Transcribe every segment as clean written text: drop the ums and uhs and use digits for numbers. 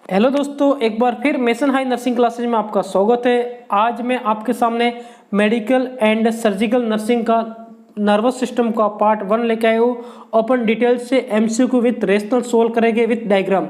Hello दोस्तों, एक बार फिर मेसन हाई नर्सिंग क्लासेज में आपका स्वागत है। आज मैं आपके सामने मेडिकल एंड सर्जिकल नर्सिंग का नर्वस सिस्टम का पार्ट 1 लेके आए हूँ। अपन डिटेल से एमसीक्यू विथ रेशनल सोल्व करेंगे विथ डायग्राम।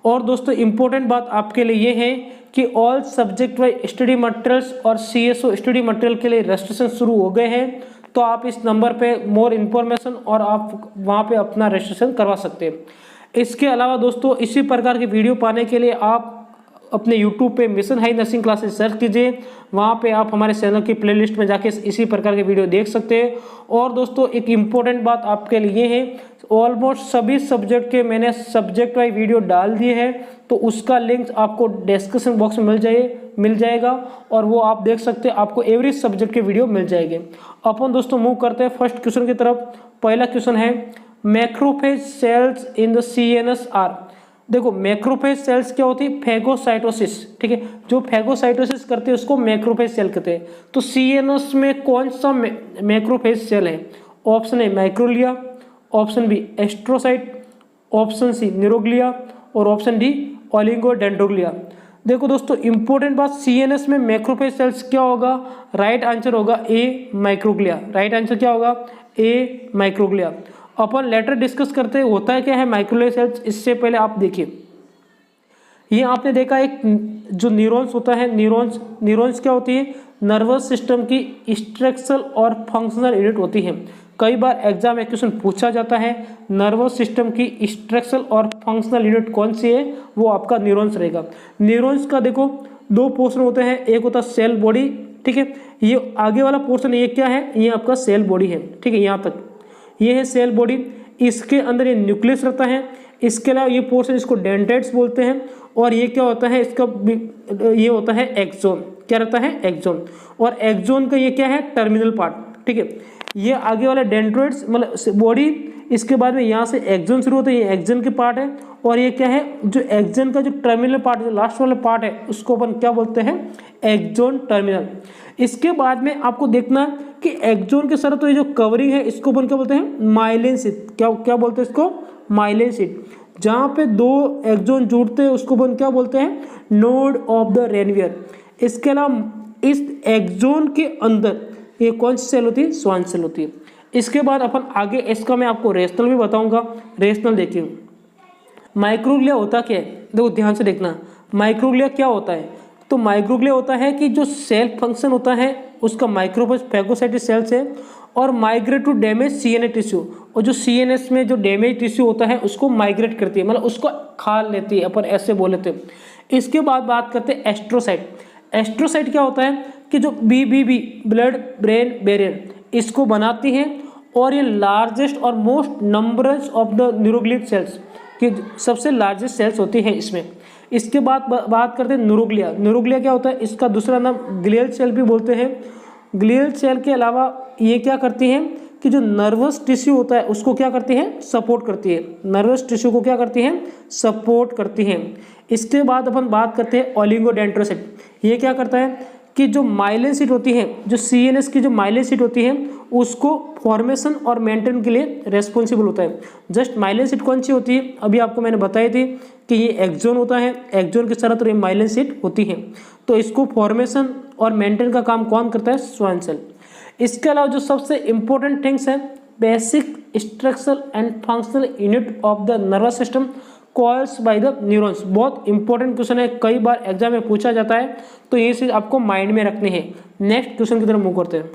और दोस्तों इंपॉर्टेंट बात आपके लिए ये है कि all subject wise study materials और सीएसओ स्टडी मटेरियल के लिए रजिस्ट्रेशन शुरू हो गए हैं, तो आप इस नंबर पे मोर इन्फॉर्मेशन और आप वहाँ पे अपना रजिस्ट्रेशन करवा सकते हैं। इसके अलावा दोस्तों इसी प्रकार की वीडियो पाने के लिए आप अपने YouTube पे mission high nursing classes search कीजिए। वहाँ पे आप हमारे चैनल की प्लेलिस्ट में जाके इसी प्रकार के वीडियो देख सकते हैं। और दोस्तों एक इम्पोर्टेंट बात आपके लिए है, ऑलमोस्ट सभी सब्जेक्ट के मैंने सब्जेक्ट वाइज वीडियो डाल दिए हैं, तो उसका लिंक आपको डिस्क्रिप्शन बॉक्स में मिल जाएगा और वो आप देख सकते हैं। आपको एवरी सब्जेक्ट के वीडियो मिल जाएंगे। अपन दोस्तों मूव करते हैं फर्स्ट क्वेश्चन की तरफ। पहला क्वेश्चन है macrophage cells in the CNS are. देखो मैक्रोफेज सेल्स क्या होती है? फैगोसाइटोसिस, ठीक है। जो फैगोसाइटोसिस करते हैं उसको मैक्रोफेज सेल कहते हैं। तो सीएनएस में कौन सा मैक्रोफेज सेल है? Option A microglia, option B astrocyte, option C neuroglia और ऑप्शन डी ओलिगोडेंड्रोग्लिया। देखो दोस्तों इंपॉर्टेंट बात, सीएनएस में मैक्रोफेज सेल्स क्या होगा? राइट आंसर होगा ए माइक्रोग्लिया। राइट आंसर क्या होगा? ए माइक्रोग्लिया। अपन लेटर डिस्कस करते हैं होता है क्या है माइक्रोग्लिया सेल्स। इससे पहले आप देखिए, ये आपने देखा एक जो न्यूरॉन्स होता है, न्यूरॉन्स क्या होती है? नर्वस सिस्टम की स्ट्रक्चरल और फंक्शनल यूनिट होती है। कई बार एग्जाम में क्वेश्चन पूछा जाता है नर्वस सिस्टम की स्ट्रक्चरल और फंक्शनल यूनिट कौन सी है, वो आपका न्यूरॉन्स रहेगा। न्यूरॉन्स का देखो दो पोर्शन होते हैं, एक होता है सेल बॉडी, ठीक है। ये आगे वाला पोर्शन ये क्या है? ये आपका सेल बॉडी है, ठीक है। यहाँ तक ये है सेल बॉडी, इसके अंदर ये न्यूक्लियस रहता है। इसके अलावा ये पोर्शन इसको डेंड्राइट्स बोलते हैं। और ये क्या होता है? इसका ये होता है एक्सोन। क्या रहता है? एक्सोन। और एक्सोन का ये क्या है? टर्मिनल पार्ट, ठीक है। ये आगे वाला डेंड्राइट्स मतलब बॉडी, इसके बाद में यहाँ से एक्सोन शुरू होता है, ये एक्सोन के पार्ट है। और ये क्या है? जो एक्सोन का जो टर्मिनल पार्ट, जो लास्ट वाला पार्ट है, उसको अपन क्या बोलते हैं? Axon terminal. इसके बाद में आपको देखना कि एक्सोन के साथ तो ये जो कवरिंग है इसको अपन क्या बोलते हैं? Myelin sheath. क्या बोलते हैं इसको? Myelin sheath. जहाँ पे दो एक्सोन जुड़ते हैं उसको अपन क्या बोलते हैं? Node of the Ranvier. इसके अलावा इस एक्सोन के अंदर ये कौन सी सेल होती है? स्वान सेल होती है। इसके बाद अपन आगे इसका मैं आपको रेशनल भी बताऊंगा। रेशनल देखिए, माइक्रोग्लिया होता क्या है? देखो ध्यान से देखना, माइक्रोग्लिया क्या होता है? तो माइक्रोग्लिया होता है कि जो सेल फंक्शन होता है उसका माइक्रोफेज फैगोसाइटिस सेल्स है और migrate to damage CNS tissue. और जो सीएनएस में जो डैमेज टिश्यू होता है उसको माइग्रेट करती है, मतलब उसको खा लेती है, अपन ऐसे बोल लेते हैं। इसके बाद बात करते हैं एस्ट्रोसाइट। एस्ट्रोसाइट क्या होता है कि जो बीबीबी ब्लड ब्रेन बैरियर इसको बनाती है और ये लार्जेस्ट और most numbers of the neuroglial cells की सबसे लार्जेस्ट सेल्स होती है इसमें। इसके बाद बात करते हैं न्यूरोग्लिया। न्यूरोग्लिया क्या होता है? इसका दूसरा नाम ग्लियल सेल भी बोलते हैं। ग्लियल सेल के अलावा ये क्या करती हैं कि जो नर्वस टिश्यू होता है उसको क्या करती है? सपोर्ट करती है। नर्वस टिश्यू को क्या करती है? सपोर्ट करती है। इसके बाद अपन बात करते हैं ओलिगोडेंड्रोसाइट। ये क्या करता है कि जो माइलिन शीट होती है, जो सीएनएस की जो माइलिन शीट होती है उसको फॉर्मेशन और मेंटेन के लिए रेस्पॉन्सिबल होता है। जस्ट माइलिन शीट कौन सी होती है? अभी आपको मैंने बताई थी कि ये एक्सोन होता है, एक्सोन के साथ ये माइलिन शीट होती है। तो इसको फॉर्मेशन और मेंटेन का काम कौन करता है? Schwann cell. इसके अलावा जो सबसे इंपॉर्टेंट थिंग्स है, basic structural and functional unit of the nervous system calls by the neurons. बहुत इंपॉर्टेंट क्वेश्चन है, कई बार एग्जाम में पूछा जाता है, तो ये चीज आपको माइंड में रखनी है। नेक्स्ट क्वेश्चन की तरफ मूव करते हैं।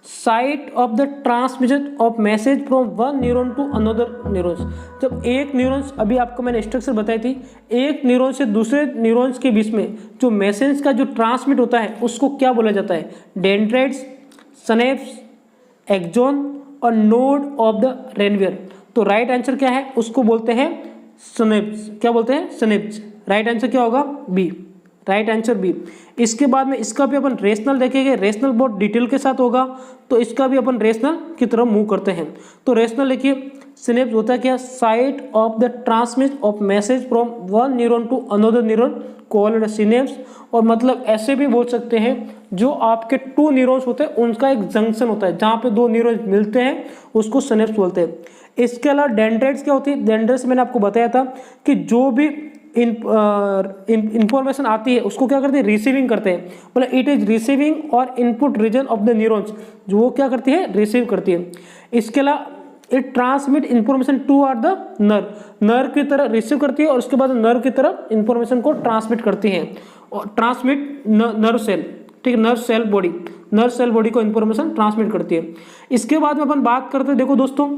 Site of the transmission of message from one neuron to another neurons. जब एक न्यूरॉन्स, अभी आपको मैंने स्ट्रक्चर बताई थी, एक न्यूरॉन से दूसरे न्यूरॉन्स के बीच में जो मैसेज का जो ट्रांसमिट होता है उसको क्या बोला जाता है? डेंड्राइट्स, सिनेप्स, एक्सोन और नोड ऑफ द रेनवियर। तो राइट आंसर क्या है? उसको बोलते हैं सिनेप्स। क्या बोलते हैं? सिनेप्स। राइट आंसर क्या होगा? बी। Right answer B. इसके बाद में इसका भी अपन रेशनल देखेंगे। रेशनल बहुत डिटेल के साथ होगा, तो इसका भी अपन रेशनल की तरफ मूव करते हैं। तो रेशनल देखिए, सिनेप्स होता है क्या, site of the transmission of message from one neuron to another neuron called synapse. और मतलब ऐसे भी बोल सकते हैं जो आपके टू न्यूरॉन्स होते हैं उनका एक जंक्शन होता है, जहाँ पे दो न्यूरॉन्स मिलते हैं उसको सिनेप्स बोलते हैं। इसके अलावा डेंड्राइट्स क्या होती है, डेंड्राइट्स मैंने आपको बताया था कि जो भी इंफॉर्मेशन आती है उसको क्या करते हैं, रिसीविंग करते हैं, मतलब इट इज रिसीविंग और input region of the neurons, जो वो क्या करती है, रिसीव करती है। इसके अलावा it transmit information to or the nerve की तरह रिसीव करती है और उसके बाद नर्व की तरफ इंफॉर्मेशन को ट्रांसमिट करती है, और ट्रांसमिट नर्व सेल, ठीक है, नर्व सेल बॉडी को इंफॉर्मेशन ट्रांसमिट करती है। इसके बाद में अपन बात करते हैं, देखो दोस्तों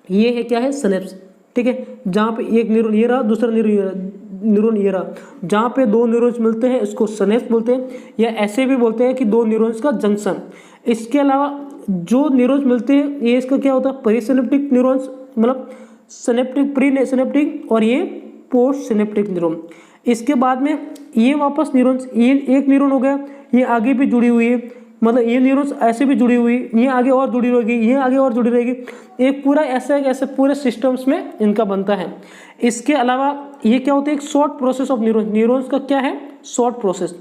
ये है क्या है, सिनेप्स, ठीक है, जहाँ पे एक न्यूरॉन ये रहा, दूसरा न्यूरॉन ये रहा, जहाँ पे दो न्यूरॉन्स मिलते हैं इसको सिनेप्स बोलते हैं, या ऐसे भी बोलते हैं कि दो न्यूरॉन्स का जंक्शन। इसके अलावा जो न्यूरॉन्स मिलते हैं ये इसका क्या होता है, प्रीसिनेप्टिक न्यूरॉन्स, मतलब सिनेप्टिक, प्री सिनेप्टिक, और ये पोस्ट सिनेप्टिक न्यूरॉन। इसके बाद में ये वापस न्यूरॉन्स, ये एक न्यूरॉन हो गया, ये आगे भी जुड़ी हुई है, मतलब ये न्यूरॉन्स ऐसे भी जुड़ी हुई, ये आगे और जुड़ी रहेगी, ये आगे और जुड़ी रहेगी, एक पूरा ऐसे पूरे सिस्टम्स में इनका बनता है। इसके अलावा ये क्या होता है, एक शॉर्ट प्रोसेस ऑफ न्यूरॉन्स का क्या है, शॉर्ट प्रोसेस।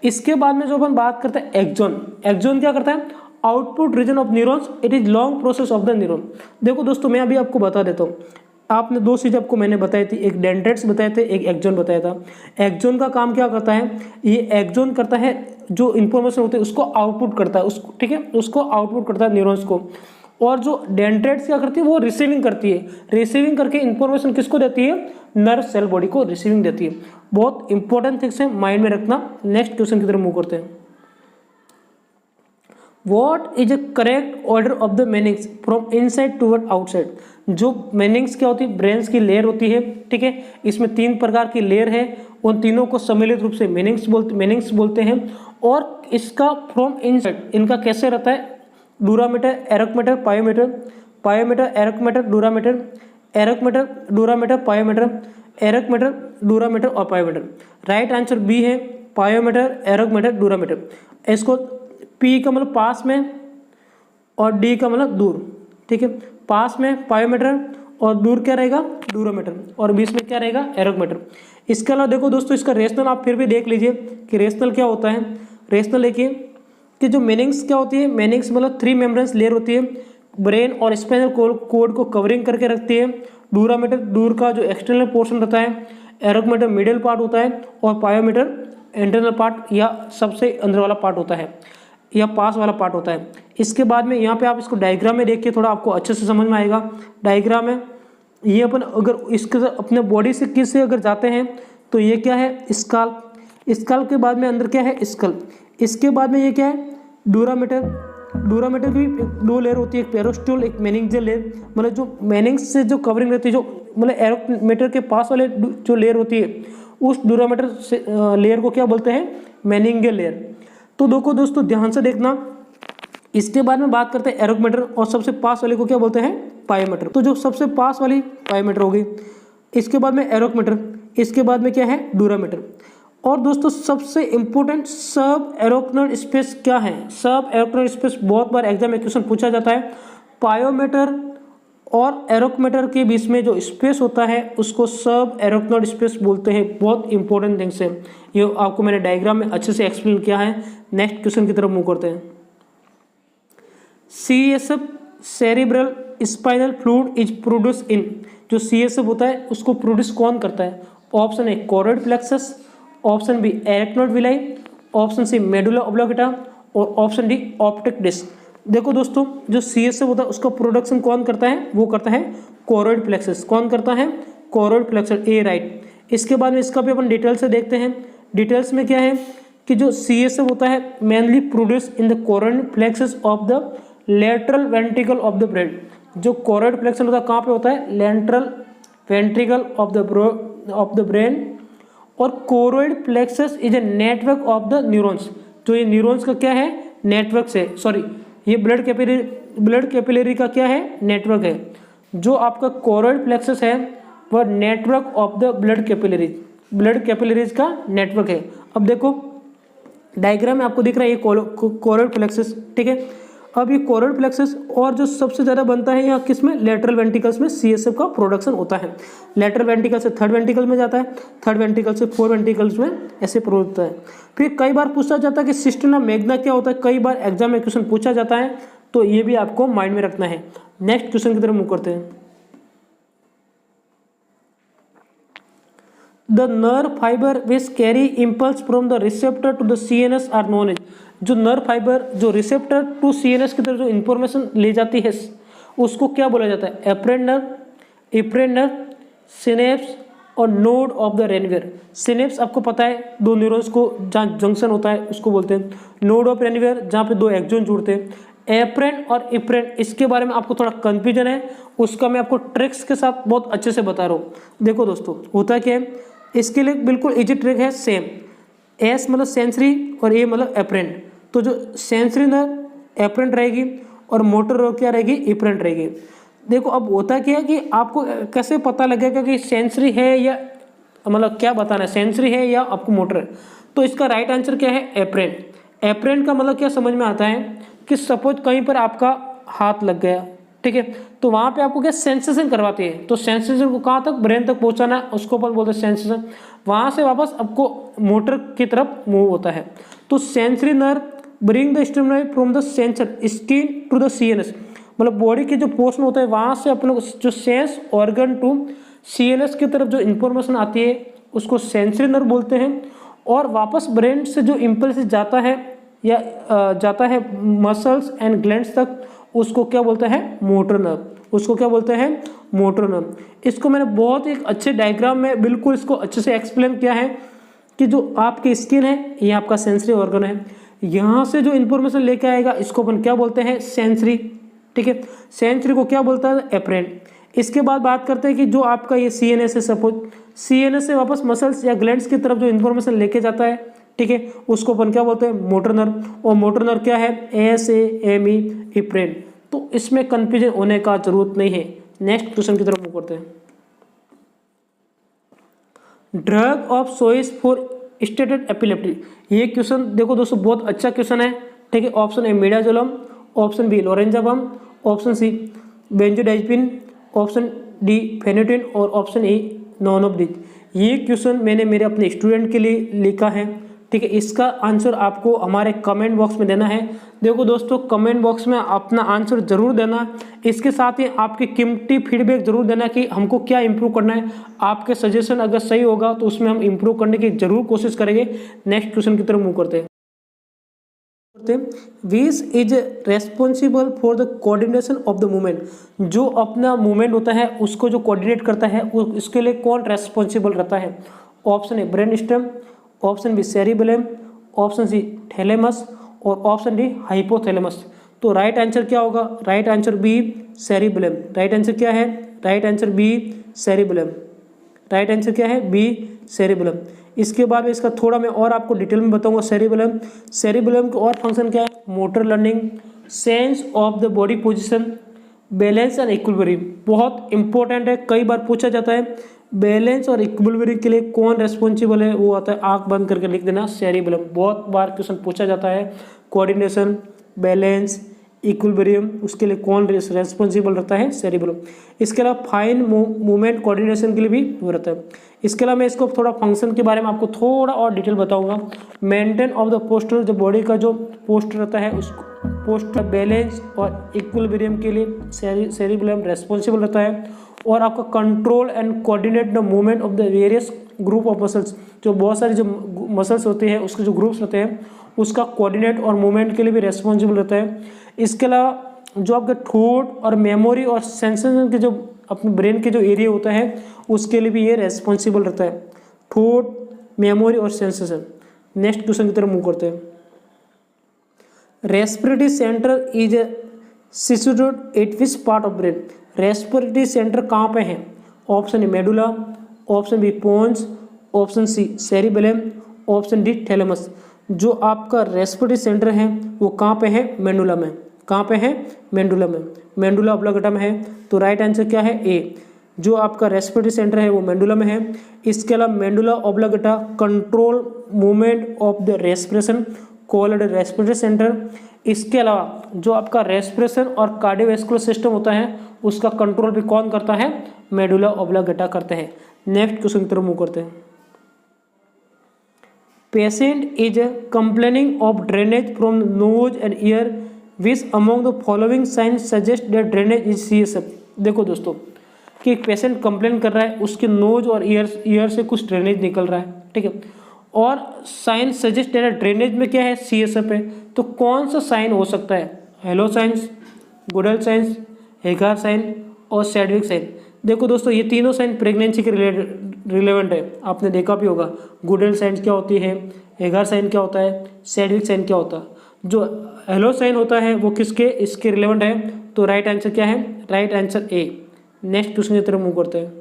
इसके बाद में जो अपन बात करते हैं एक्सॉन क्या करता है, output region of neurons, it is long process of the neuron. देखो दोस्तों मैं अभी आपको बता देता हूँ, आपने दो चीज आपको मैंने बताई थी, एक डेंड्राइट्स बताए थे, एक एक्सॉन बताया था। एक्सॉन का काम क्या करता है, ये एक्सॉन करता है जो इन्फॉर्मेशन होती है उसको आउटपुट करता है, उसको, ठीक है, उसको आउटपुट करता है न्यूरॉन्स को। और जो डेंड्राइट्स क्या करती है, वो रिसीविंग करती है, रिसीविंग करके इन्फॉर्मेशन किसको देती है, नर्व सेल बॉडी को रिसीविंग देती है। बहुत इंपॉर्टेंट थिंग्स है, माइंड में रखना। नेक्स्ट क्वेश्चन की तरफ मूव करते हैं। What is a correct order of the meninges from inside toward outside? जो meninges क्या होती है, ब्रेन्स की लेयर होती है, ठीक है, इसमें तीन प्रकार की लेयर है, उन तीनों को सम्मिलित रूप से meninges बोलते हैं। और इसका फ्रॉम इनसाइड इनका कैसे रहता है, डूरामीटर, एरोक्मीटर, पायोमीटर, एरोक्मीटर, डूरामीटर, एरोक्मीटर, डूरामीटर, पायोमीटर, एरोक्मीटर, डूरामीटर और पायोमीटर। राइट आंसर बी है, पायोमीटर, एरोक्मीटर, डूरामीटर। इसको पी का मतलब पास में और डी का मतलब दूर, ठीक है, पास में पायोमीटर और दूर क्या रहेगा, डूरोमीटर, और बीच में क्या रहेगा, एरोक्मीटर। इसके अलावा देखो दोस्तों इसका रेशनल आप फिर भी देख लीजिए कि रेशनल क्या होता है। रेशनल देखिए कि जो मेनिंग्स क्या होती है, मेनिंग्स मतलब 3 मेम्ब्रेन्स लेयर होती है, ब्रेन और स्पाइनल कॉर्ड को कवरिंग करके रखती है। डूरामीटर दूर का जो एक्सटर्नल पोर्शन रहता है, एरोक्मीटर मिडिल पार्ट होता है, और पायोमीटर इंटरनल पार्ट या सबसे अंदर वाला पार्ट होता है, या पास वाला पार्ट होता है। इसके बाद में यहाँ पे आप इसको डायग्राम में देखिए, थोड़ा आपको अच्छे से समझ में आएगा। डायग्राम में ये अपन अगर इसके अपने बॉडी से किससे अगर जाते हैं तो ये क्या है, स्कल के बाद में अंदर क्या है, स्कल। इसके बाद में ये क्या है, डूरामीटर की दो लेयर होती है, एक पेरोस्टियल, एक मेनिंजियल लेयर, मतलब जो मेनिंग्स से जो कवरिंग रहती है, जो मतलब एरोक्मीटर के पास वाले जो लेयर होती है उस डूरामीटर से लेयर को क्या बोलते हैं, मेनिंजियल लेयर। तो देखो दोस्तों ध्यान से देखना। इसके बाद में बात करते हैं एरोक्मीटर, और सबसे पास वाले को क्या बोलते हैं, पायोमीटर। तो जो सबसे पास वाली पायोमीटर होगी, इसके बाद में एरोक्मीटर, इसके बाद में क्या है, डूरामीटर। और दोस्तों सबसे इंपॉर्टेंट सब एरोक्नोइड स्पेस क्या है, सब एरोक्नोइड स्पेस बहुत बार एग्जाम में क्वेश्चन पूछा जाता है। पायोमीटर और एरोक्मीटर के बीच में जो स्पेस होता है उसको सब एरोक्नोइड स्पेस बोलते हैं। बहुत इंपॉर्टेंट थिंग्स है, ये आपको मैंने डायग्राम में अच्छे से एक्सप्लेन किया है। नेक्स्ट क्वेश्चन की तरफ मूव करते हैं। CSF cerebral spinal fluid is produce in, जो CSF होता है उसको प्रोड्यूस कौन करता है, option A choroid plexus, option B arachnoid villi, option C medulla oblongata, और ऑप्शन डी ऑप्टिक डिस्क। देखो दोस्तों जो CSF होता है उसका प्रोडक्शन कौन करता है, वो करता है कोरोइड प्लेक्सस। कौन करता है, कोरोइड प्लेक्सस, ए राइट। इसके बाद में इसका भी अपन डिटेल से देखते हैं। डिटेल्स में क्या है कि जो CSF होता है mainly produce in the choroid plexus of the lateral ventricle of the brain. जो कोरोइड प्लेक्सस होता है कहाँ पे होता है, lateral ventricle of the brain. और choroid plexus is a network of the neurons, जो ये न्यूरॉन्स का क्या है, नेटवर्क से, सॉरी ये ब्लड कैपिलरी का क्या है, नेटवर्क है। जो आपका कोरोइड प्लेक्सस है वह network of the blood capillaries का नेटवर्क है। अब देखो डायग्राम में आपको दिख रहा है ये कोरोइड प्लेक्सस, ठीक है। अब ये कोरल प्लेक्सस और जो सबसे ज़्यादा बनता है यहाँ किस में, लेटरल वेंट्रिकल्स में CSF का प्रोडक्शन होता है। लेटरल वेंट्रिकल से थर्ड वेंट्रिकल में जाता है, थर्ड वेंट्रिकल से फोर्थ वेंट्रिकल्स में ऐसे प्रोड्यूस होता है। फिर कई बार पूछा जाता है कि सिस्टर्ना मैग्ना क्या होता है, कई बार एग्जाम में क्वेश्चन पूछा जाता है, तो ये भी आपको माइंड में रखना है। नेक्स्ट क्वेश्चन की तरफ मूव करते हैं। The nerve fiber which carry impulse from the receptor to the CNS are known as, जो नर्व फाइबर जो रिसेप्टर टू CNS की तरफ जो इंफॉर्मेशन ले जाती है उसको क्या बोला जाता है, एपरेंट नर्व, इपरेंट नर्व, सिनेप्स और node of the Ranvier. Synapse आपको पता है दो न्यूरॉन्स को जहाँ जंक्शन होता है उसको बोलते हैं, नोड ऑफ रेनवियर जहाँ पे दो एक्सोन जुड़ते हैं। एपरेंट और इपरेंट इसके बारे में आपको थोड़ा कंफ्यूजन है, उसका मैं आपको ट्रिक्स के साथ बहुत अच्छे से बता रहा हूँ। देखो दोस्तों होता क्या है, इसके लिए बिल्कुल इजी ट्रिक है, सेम एस मतलब सेंसरी और ए मतलब एपरेंट। तो जो सेंसरी नर्व एपरेंट रहेगी और मोटर नर्व क्या रहेगी, इपरेंट रहेगी। देखो अब होता क्या है कि आपको कैसे पता लगेगा कि सेंसरी है या मतलब क्या बताना है, सेंसरी है या आपको मोटर है। तो इसका राइट आंसर क्या है, एपरेंट। एपरेंट का मतलब क्या समझ में आता है कि सपोज कहीं पर आपका हाथ लग गया, ठीक है, तो वहाँ पे आपको क्या सेंसेशन करवाती है, तो सेंसेशन को कहाँ तक, ब्रेन तक पहुँचाना है, उसको अपन बोलते हैं सेंसेशन। वहाँ से वापस आपको मोटर की तरफ मूव होता है। तो sensory nerve bring the stimuli from the sensor skin to the CNS, मतलब बॉडी के जो पोर्शन होता है वहाँ से अपने जो सेंस ऑर्गन टू CNS की तरफ जो इंफॉर्मेशन आती है उसको सेंसरी नर्व बोलते हैं। और वापस ब्रेन से जो इम्पल्स जाता है या जाता है मसल्स एंड ग्लैंड्स तक, उसको क्या बोलते हैं, मोटर नर्व, उसको क्या बोलते हैं, मोटर नर्व। इसको मैंने बहुत एक अच्छे डायग्राम में बिल्कुल इसको अच्छे से एक्सप्लेन किया है कि जो आपकी स्किन है ये आपका सेंसरी ऑर्गन है, यहाँ से जो इन्फॉर्मेशन लेके आएगा इसको अपन क्या बोलते हैं, सेंसरी, ठीक है। सेंसरी को क्या बोलता है, एपरेंट। इसके बाद बात करते हैं कि जो आपका ये CNS है, सपोज CNS से वापस मसल्स या ग्लैंड्स की तरफ जो इन्फॉर्मेशन लेके जाता है, ठीक है, उसको अपन क्या बोलते हैं, मोटर नर्व। और मोटर नर्व क्या है, SAME, इपरेंट। तो इसमें कंफ्यूजन होने का जरूरत नहीं है। नेक्स्ट क्वेश्चन की तरफ मूव करते हैं। Drug of choice for stated epilepsy, ये क्वेश्चन देखो दोस्तों बहुत अच्छा क्वेश्चन है, ठीक है। Option A midazolam, option B lorazepam, option C benzodiazepine, option D phenytoin और option A none of this. ये क्वेश्चन मैंने मेरे अपने स्टूडेंट के लिए लिखा है, ठीक है। इसका आंसर आपको हमारे कमेंट बॉक्स में देना है। देखो दोस्तों कमेंट बॉक्स में अपना आंसर जरूर देना, इसके साथ ही आपकी कीमती फीडबैक जरूर देना कि हमको क्या इंप्रूव करना है। आपके सजेशन अगर सही होगा तो उसमें हम इंप्रूव करने की जरूर कोशिश करेंगे। नेक्स्ट क्वेश्चन की तरफ मूव करते हैं। Which is responsible for the coordination of the movement, जो अपना मूवमेंट होता है उसको जो कोऑर्डिनेट करता है उसके लिए कौन रेस्पॉन्सिबल रहता है। Option A brain stem, option B cerebellum, option C thalamus और ऑप्शन डी हाइपोथैलेमस। तो राइट आंसर क्या होगा, right answer B cerebellum. Right answer क्या है, right answer B cerebellum. Right answer क्या है, बी सेरिबेलम। इसके बाद में इसका थोड़ा मैं और आपको डिटेल में बताऊंगा। सेरिबेलम, सेरिबेलम का और फंक्शन क्या है, motor learning, sense of the body position, balance and equilibrium. बहुत इंपॉर्टेंट है, कई बार पूछा जाता है। बैलेंस और इक्विलिब्रियम के लिए कौन रेस्पॉन्सिबल है, वो आता है, आंख बंद करके लिख देना, सेरिबेलम। बहुत बार क्वेश्चन पूछा जाता है, कोऑर्डिनेशन, बैलेंस, इक्विलिब्रियम, उसके लिए कौन रेस्पॉन्सिबल रहता है, सेरिबेलम। इसके अलावा फाइन मूवमेंट कोऑर्डिनेशन के लिए भी वो रहता है। इसके अलावा मैं इसको थोड़ा फंक्शन के बारे में आपको थोड़ा और डिटेल बताऊंगा। मेंटेन ऑफ द पोस्टर, जो बॉडी का जो पोस्टर रहता है उसको पोस्टर बैलेंस और इक्विलिब्रियम के लिए सेरिबेलम रेस्पॉन्सिबल रहता है। और आपका control and coordinate the movement of the various group of muscles, जो बहुत सारी जो मसल्स होते हैं उसके जो ग्रुप्स रहते हैं उसका कोऑर्डिनेट और मूवमेंट के लिए भी रेस्पॉन्सिबल रहता है। इसके अलावा जो आपके थॉट और मेमोरी और सेंसेशन के जो अपने ब्रेन के जो एरिया होता है उसके लिए भी ये रेस्पॉन्सिबल रहता है, थॉट, मेमोरी और सेंसेशन। नेक्स्ट क्वेश्चन की तरफ मूव करते हैं। Respiratory centre is situated at which part of brain, respiratory centre कहाँ पे है। Option A medulla, option B pons, option C cerebellum, option D thalamus. जो आपका रेस्पिरेटरी सेंटर है वो कहाँ पे है, मेडुला में। कहाँ पे है, मेडुला में, मेडुला ऑब्लिंगटा में है। तो राइट आंसर क्या है, ए। जो आपका रेस्पिरेटरी सेंटर है वो मेडुला में है। इसके अलावा medulla oblongata control movement of the respiration, called respiratory centre. इसके अलावा जो आपका रेस्पिरेशन और कार्डियोवैस्कुलर सिस्टम होता है उसका कंट्रोल भी कौन करता है, मेडुला ऑब्लांगेटा करते हैं। नेक्स्ट क्वेश्चन की तरफ मूव करते हैं। Patient is complaining of drainage from knows and year, which among the following science suggest that drainage is CSF. देखो दोस्तों कि एक पेशेंट कंप्लेन कर रहा है उसके नोज और ईयर से कुछ ड्रेनेज निकल रहा है, ठीक है, और साइन सजेस्ट दैट ड्रेनेज में क्या है, सीएसएफ है। तो कौन सा साइन हो सकता है, hello signs, Goodell signs, Hegar sign और सैडविक साइन। देखो दोस्तों ये तीनों साइन प्रेगनेंसी के रिलेवेंट है, आपने देखा भी होगा। गुडल साइन क्या होती है, हेगार साइन क्या होता है, सैडविक साइन क्या होता है। जो हेलो साइन होता है वो किसके, इसके रिलेवेंट है। तो राइट आंसर क्या है, right answer A. Next question की तरफ मूव करते हैं।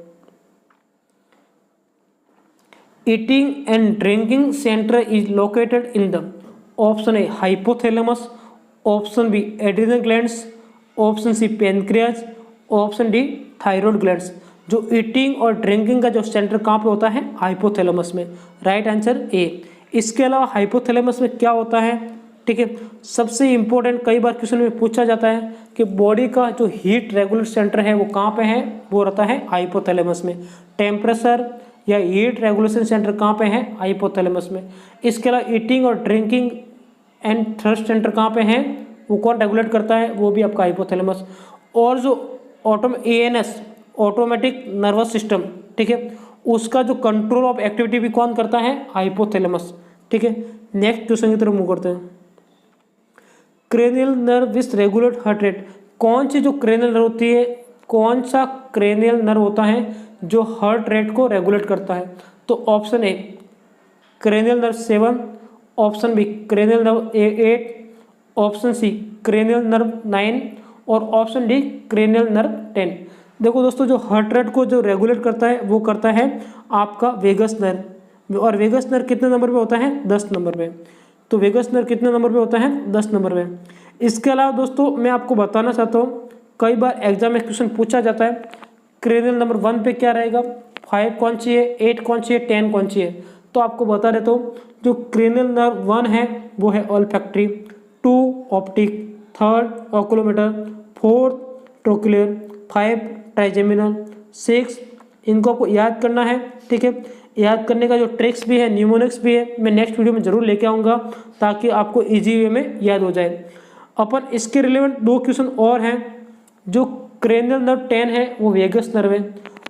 Eating and drinking centre is located in the, option A hypothalamus, option B adrenal glands, option C pancreas, option D thyroid glands. जो eating और drinking का जो सेंटर कहाँ पे होता है, हाइपोथैलेमस में। Right answer A. इसके अलावा हाइपोथैलेमस में क्या होता है, ठीक है, सबसे इंपॉर्टेंट कई बार क्वेश्चन में पूछा जाता है कि बॉडी का जो हीट रेगुलेट सेंटर है वो कहाँ पे है, वो रहता है हाइपोथैलेमस में। टेम्परेचर या हीट रेगुलेशन सेंटर कहाँ पे है, हाइपोथैलेमस में। इसके अलावा ईटिंग और ड्रिंकिंग एंड थर्स्ट सेंटर कहाँ पे है, वो कौन रेगुलेट करता है, वो भी आपका हाइपोथैलेमस। और जो एएनएस ऑटोमेटिक नर्वस सिस्टम, ठीक है, उसका जो कंट्रोल ऑफ एक्टिविटी भी कौन करता है, हाइपोथैलेमस, ठीक है। नेक्स्ट क्वेश्चन की तरफ मूव करते हैं। Cranial nerve which regulate heart rate. कौन सी जो क्रेनियल नर्व होती है, कौन सा क्रेनियल नर्व होता है जो हार्ट रेट को रेगुलेट करता है। तो option A cranial nerve 7, option B cranial nerve 8, option C cranial nerve 9 और ऑप्शन डी क्रेनियल नर्व 10। देखो दोस्तों जो हार्ट रेट को जो रेगुलेट करता है वो करता है आपका वेगस नर्व, और वेगस नर्व कितने नंबर पे होता है, 10 नंबर पे। तो वेगस नर्व कितने नंबर पे होता है, 10 नंबर पे। इसके अलावा दोस्तों मैं आपको बताना चाहता हूँ, कई बार एग्जाम में क्वेश्चन पूछा जाता है क्रेनियल नंबर 1 पे क्या रहेगा, 5 कौन सी है, 8 कौन सी है, 10 कौन सी है। तो आपको बता देता हूँ जो क्रेनियल नर्व 1 है वो है ऑल्फैक्टरी, 2 ऑप्टिक, 3 ऑक्यूलोमीटर, 4 ट्रोक्युलर, 5 ट्राइजेमिनल, 6 इनको आपको याद करना है, ठीक है। याद करने का जो ट्रिक्स भी है, न्यूमोनिक्स भी है, मैं नेक्स्ट वीडियो में जरूर लेके आऊँगा ताकि आपको इजी वे में याद हो जाए। अपन इसके रिलेवेंट 2 क्वेश्चन और हैं। जो क्रेनियल नर्व 10 है वो वेगस नर्व है,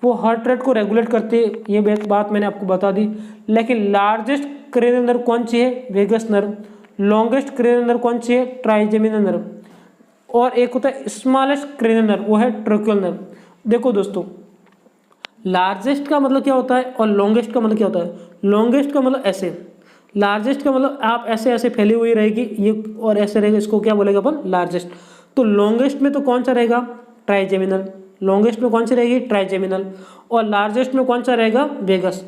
वो हार्ट रेट को रेगुलेट करती है, ये बात मैंने आपको बता दी। लेकिन लार्जेस्ट क्रेनियल नर्व कौन सी है, vagus nerve. Longest cranial nerve कौन सी है, ट्राइजेमिनल नर्व। और एक होता है स्मॉलेस्ट क्रेनियल नर्व, वो है ट्रोक्युलर नर्व। देखो दोस्तों लार्जेस्ट का मतलब क्या होता है और लॉन्गेस्ट का मतलब क्या होता है। लॉन्गेस्ट का मतलब ऐसे, लार्जेस्ट का मतलब आप ऐसे ऐसे फैली हुई रहेगी ये और ऐसे रहेगा, इसको क्या बोलेगा अपन, लार्जेस्ट। तो लॉन्गेस्ट में तो कौन सा रहेगा, ट्राइजेमिनल। लॉन्गेस्ट में कौन सी रहेगी, ट्राइजेमिनल। और लार्जेस्ट में कौन सा रहेगा, वेगस।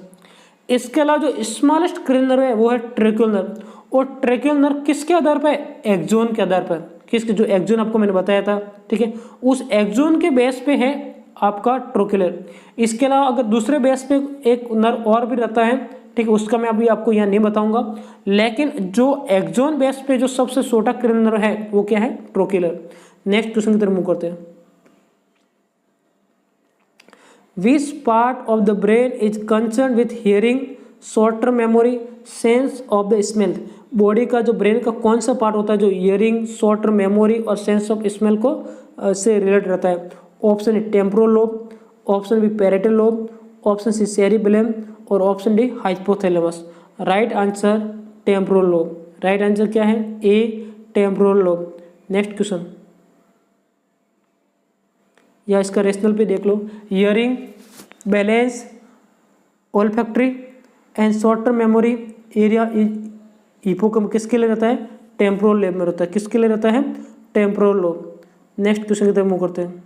इसके अलावा जो स्मॉलेस्ट क्रेनियल नर्व है वो है ट्रेक्युलर नर्व। और ट्रेक्युलर नर्व किसके आधार पर, एक्सोन के आधार पर। किसके, जो एक्सोन आपको मैंने बताया था, ठीक है, उस एक्सोन के बेस पे है आपका ट्रोक्युलर। इसके अलावा अगर दूसरे बेस पे एक नर्व और भी रहता है, ठीक है, उसका मैं अभी आपको यहाँ नहीं बताऊंगा। लेकिन जो एक्सोन बेस पे जो सबसे छोटा क्रेनियल नर्व है वो क्या है, ट्रोक्युलर। नेक्स्ट क्वेश्चन की तरफ मूव करते हैं। Which part of the brain is concerned with hearing, short term memory, sense of the smell? Body का जो ब्रेन का कौन सा पार्ट होता है जो हियरिंग, शॉर्ट टर्म मेमोरी और सेंस ऑफ स्मेल को से रिलेट रहता है। Option A temporal lobe, option B parietal lobe, option C cerebellum और option D hypothalamus. Right answer temporal lobe. Right answer क्या है, A temporal lobe. Next question या इसका रेशनल पे देख लो। Hearing, balance, olfactory and short term memory area hippocampus किसके लिए रहता है, टेम्पोरल लोब में रहता है। किसके लिए रहता है, टेम्पोरल लोब। नेक्स्ट क्वेश्चन की तरफ मूव करते हैं,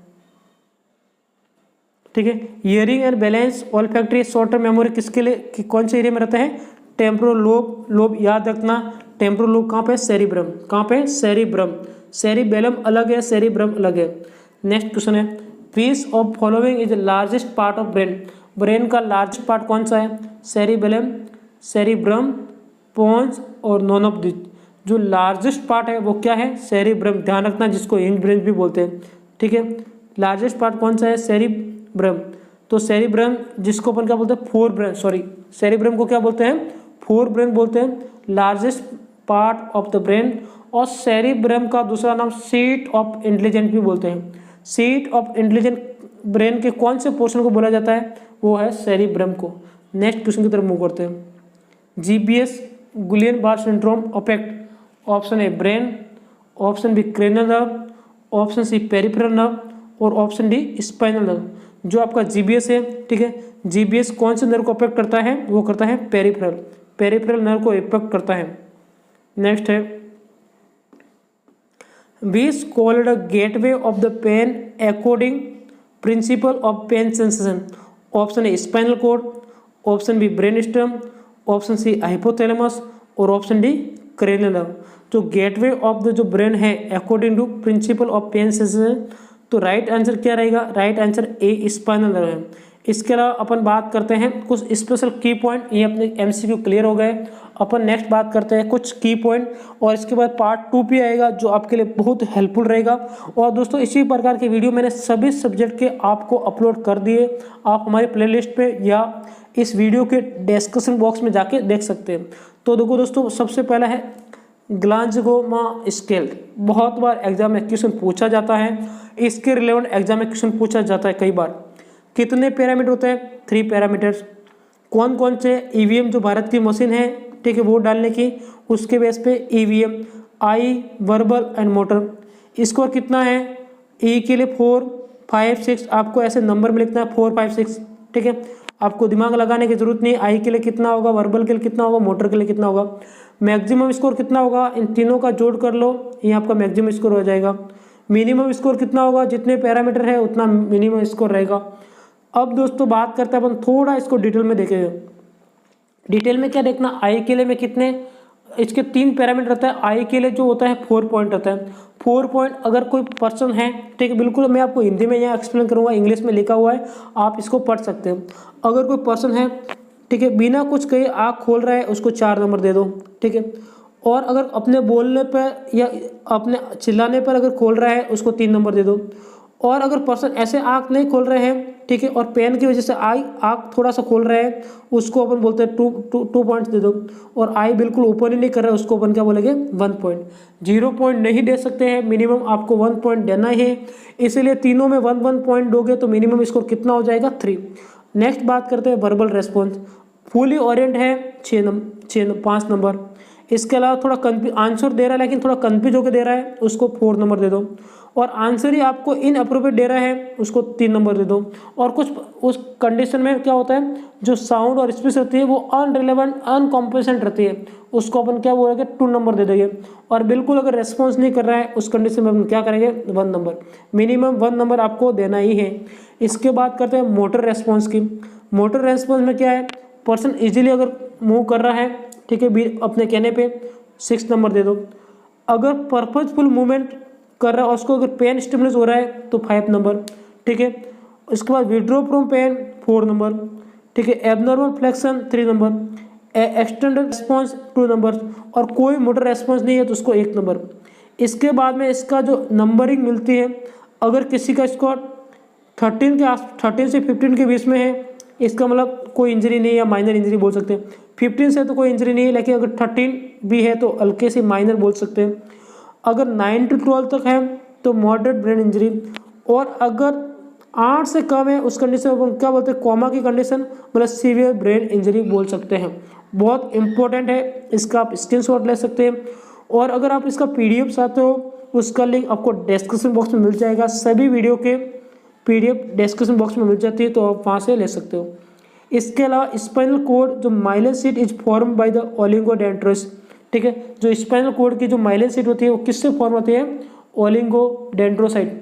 ठीक है। Hearing and balance, olfactory, short term memory किसके लिए, कौन से एरिया में रहता है, टेम्पोरल लोब। लोब याद रखना, टेम्पोरल लोब कहाँ पे, सेरिब्रम। कहाँ पे, सेरिब्रम। सेरिबेलम अलग है, सेरिब्रम अलग है। नेक्स्ट क्वेश्चन है, which of following is the largest part of brain. Brain का लार्जेस्ट पार्ट कौन सा है, सेरिबेलम, सेरिब्रम, पोन्स और नॉन ऑफ दिस। जो लार्जेस्ट पार्ट है वो क्या है, सेरिब्रम। ध्यान रखना, जिसको हिंज ब्रेन भी बोलते हैं, ठीक है। लार्जेस्ट पार्ट कौन सा है, सेरिब्रम। तो सेरिब्रम जिसको अपन क्या बोलते हैं, फोर ब्रेन, सॉरी सेरिब्रम को क्या बोलते हैं, फोर ब्रेन बोलते हैं, largest part of the brain. और सेरिब्रम का दूसरा नाम सीट ऑफ इंटेलिजेंस भी बोलते हैं। सीट ऑफ इंटेलिजेंस ब्रेन के कौन से पोर्शन को बोला जाता है, वो है सेरिब्रम को। नेक्स्ट क्वेश्चन की तरफ मूव करते हैं। GBS Guillain Barre syndrome affect, option A brain, option B cranial nerve, option C peripheral nerve और ऑप्शन डी स्पाइनल नर्व। जो आपका जीबीएस है, ठीक है, जीबीएस कौन से नर्व को अफेक्ट करता है, वो करता है पेरिफेरल नर्व को इफेक्ट करता है। नेक्स्ट है बीज called gateway of the pain according principle of pain sensation. Option A spinal cord, option B brain stem, option C hypothalamus और ऑप्शन डी क्रेनियल नर्व। जो गेटवे ऑफ द जो brain है according to principle of pain sensation, तो right answer क्या रहेगा, right answer A spinal nerve है। इसके अलावा अपन बात करते हैं कुछ स्पेशल की पॉइंट, ये अपने एमसीक्यू क्लियर हो गए। अपन नेक्स्ट बात करते हैं कुछ की पॉइंट, और इसके बाद पार्ट 2 भी आएगा जो आपके लिए बहुत हेल्पफुल रहेगा। और दोस्तों इसी प्रकार के वीडियो मैंने सभी सब्जेक्ट के आपको अपलोड कर दिए, आप हमारे प्लेलिस्ट पे या इस वीडियो के डिस्क्रिप्शन बॉक्स में जाके देख सकते हैं। तो देखो दोस्तों, सबसे पहला है ग्लांजोमा स्केल। बहुत बार एग्जाम में क्वेश्चन पूछा जाता है, इसके रिलेवेंट एग्जाम में क्वेश्चन पूछा जाता है कई बार। कितने पैरामीटर होते हैं, 3 पैरामीटर्स। कौन कौन से ईवीएम जो भारत की मशीन है, ठीक है, वोट डालने की, उसके बेस पे EVM, I, verbal and motor. Score कितना है, ई के लिए 4, 5, 6, आपको ऐसे नंबर में लिखना है 4, 5, 6, ठीक है। आपको दिमाग लगाने की जरूरत नहीं, आई के लिए कितना होगा, वर्बल के लिए कितना होगा, मोटर के लिए कितना होगा। मैक्सिमम स्कोर कितना होगा, इन तीनों का जोड़ कर लो, ये आपका मैक्सिमम स्कोर हो जाएगा। मिनिमम स्कोर कितना होगा, जितने पैरामीटर है उतना मिनिमम स्कोर रहेगा। अब दोस्तों बात करते हैं अपन थोड़ा इसको डिटेल में देखेंगे। डिटेल में क्या देखना, आई के लिए में कितने, इसके 3 पैरामीटर रहता है। आई के लिए जो होता है 4 पॉइंट रहता है। 4 पॉइंट अगर कोई पर्सन है, ठीक है, बिल्कुल मैं आपको हिंदी में यहाँ एक्सप्लेन करूँगा, इंग्लिश में लिखा हुआ है, आप इसको पढ़ सकते हैं। अगर कोई पर्सन है, ठीक है, बिना कुछ कहे आँख खोल रहा है, उसको 4 नंबर दे दो, ठीक है। और अगर अपने बोलने पर या अपने चिल्लाने पर अगर खोल रहा है, उसको 3 नंबर दे दो। और अगर पर्सन ऐसे आँख नहीं खोल रहे हैं, ठीक है, और पेन की वजह से आँख थोड़ा सा खोल रहे हैं, उसको अपन बोलते हैं 2 पॉइंट्स दे दो। और आई बिल्कुल ओपन ही नहीं कर रहा है, उसको अपन क्या बोलेंगे, 1 पॉइंट। 0 पॉइंट नहीं दे सकते हैं, मिनिमम आपको 1 पॉइंट देना ही है। इसीलिए तीनों में 1 पॉइंट दोगे तो मिनिमम स्कोर कितना हो जाएगा, 3। नेक्स्ट बात करते हैं वर्बल रेस्पॉन्स। फुली ओरिएंट है 5 नंबर। इसके अलावा थोड़ा आंसर दे रहा है लेकिन थोड़ा कन्फ्यूज होकर दे रहा है, उसको 4 नंबर दे दो। और आंसर ही आपको इनअप्रोप्रिएट दे रहा है, उसको 3 नंबर दे दो। और कुछ उस कंडीशन में क्या होता है, जो साउंड और स्पीच रहती है वो अनरिलेवेंट अनकॉम्प्लेसेंट रहती है, उसको अपन क्या बोलेंगे, 2 नंबर दे देंगे। और बिल्कुल अगर रेस्पॉन्स नहीं कर रहा है उस कंडीशन में अपन क्या करेंगे, 1 नंबर। मिनिमम 1 नंबर आपको देना ही है। इसके बाद करते हैं मोटर रेस्पॉन्स की। मोटर रेस्पॉन्स में क्या है, पर्सन इजीली अगर मूव कर रहा है, ठीक है, अपने कहने पे 6 नंबर दे दो। अगर पर्पजफुल मूवमेंट कर रहा है, उसको अगर पेन स्टिमुलस हो रहा है तो 5 नंबर, ठीक है। उसके बाद विड्रॉ फ्रॉम पेन 4 नंबर, ठीक है। Abnormal flexion 3 number, extended response 2 number, और कोई मोटर रेस्पॉन्स नहीं है तो उसको 1 नंबर। इसके बाद में इसका जो नंबरिंग मिलती है, अगर किसी का स्कोर 13 से 15 के बीच में है, इसका मतलब कोई इंजरी नहीं है या माइनर इंजरी बोल सकते हैं। 15 से तो कोई इंजरी नहीं है, लेकिन अगर 13 भी है तो हल्के से माइनर बोल सकते हैं। अगर 9 to 12 तक है तो मॉडरेट ब्रेन इंजरी। और अगर 8 से कम है उस कंडीशन में क्या बोलते हैं, कोमा की कंडीशन, मतलब सीवियर ब्रेन इंजरी बोल सकते हैं। बहुत इंपॉर्टेंट है, इसका आप स्क्रीनशॉट ले सकते हैं। और अगर आप इसका PDF चाहते हो, उसका लिंक आपको डिस्क्रिप्शन बॉक्स में मिल जाएगा। सभी वीडियो के PDF डिस्क्रिप्शन बॉक्स में मिल जाती है, तो आप वहाँ से ले सकते हो। इसके अलावा स्पाइनल कोड जो myelin sheet is form by the oligodendrocytes, ठीक है। जो स्पाइनल कोड की जो माइलिन शीट होती है वो किससे फॉर्म होती है, ओलिगोडेंड्रोसाइट।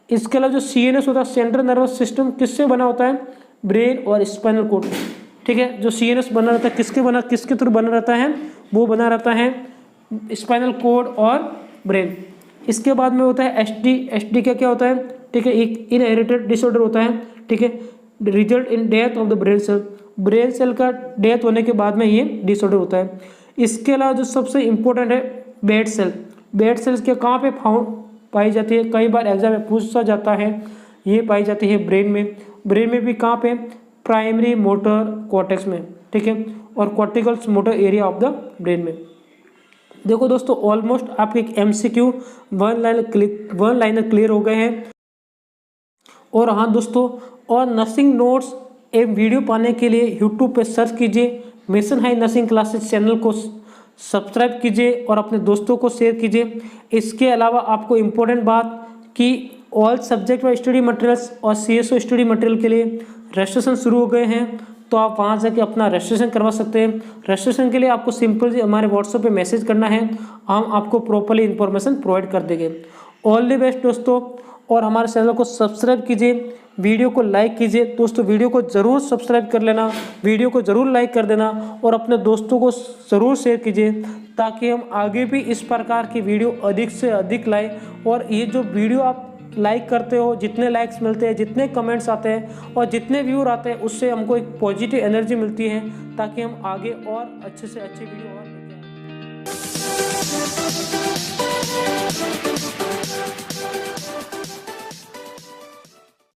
इसके अलावा जो CNS होता है, सेंट्रल नर्वस सिस्टम, किससे बना होता है, ब्रेन और स्पाइनल कोड, ठीक है। जो CNS बना रहता है किसके थ्रू बना रहता है, वो बना रहता है स्पाइनल कोड और ब्रेन। इसके बाद में होता है SD का क्या होता है, ठीक है, एक इनहेरिटेड डिसऑर्डर होता है, ठीक है, result in death of the brain cell का डेथ होने के बाद में ये डिसऑर्डर होता है। इसके अलावा जो सबसे इम्पोर्टेंट है बेड सेल। बेड सेल्स के कहाँ पे पाई जाती है, कई बार एग्जाम में पूछा जाता है, ये पाई जाती है ब्रेन में। ब्रेन में भी कहाँ पे, प्राइमरी मोटर कॉर्टेक्स में, ठीक है, और corticals motor area of the brain में। देखो दोस्तों, ऑलमोस्ट आपके MCQ वन लाइनर क्लियर हो गए हैं। और हाँ दोस्तों, और नर्सिंग नोट्स एक वीडियो पाने के लिए यूट्यूब पे सर्च कीजिए, mission high nursing classes channel को सब्सक्राइब कीजिए और अपने दोस्तों को शेयर कीजिए। इसके अलावा आपको इम्पोर्टेंट बात कि ऑल सब्जेक्ट व स्टडी मटेरियल्स और CSO स्टडी मटेरियल के लिए रजिस्ट्रेशन शुरू हो गए हैं, तो आप वहाँ जाके अपना रजिस्ट्रेशन करवा सकते हैं। रजिस्ट्रेशन के लिए आपको सिंपल हमारे व्हाट्सएप पे मैसेज करना है, हम आपको प्रॉपरली इन्फॉर्मेशन प्रोवाइड कर देंगे। ऑल द बेस्ट दोस्तों, और हमारे चैनल को सब्सक्राइब कीजिए, वीडियो को लाइक कीजिए। दोस्तों वीडियो को ज़रूर सब्सक्राइब कर लेना, वीडियो को ज़रूर लाइक कर देना और अपने दोस्तों को ज़रूर शेयर कीजिए, ताकि हम आगे भी इस प्रकार की वीडियो अधिक से अधिक लाएँ। और ये जो वीडियो आप लाइक करते हो, जितने लाइक्स मिलते हैं, जितने कमेंट्स आते हैं और जितने व्यूअर आते हैं, उससे हमको एक पॉजिटिव एनर्जी मिलती है, ताकि हम आगे और अच्छे से अच्छे वीडियो और लेके आएं।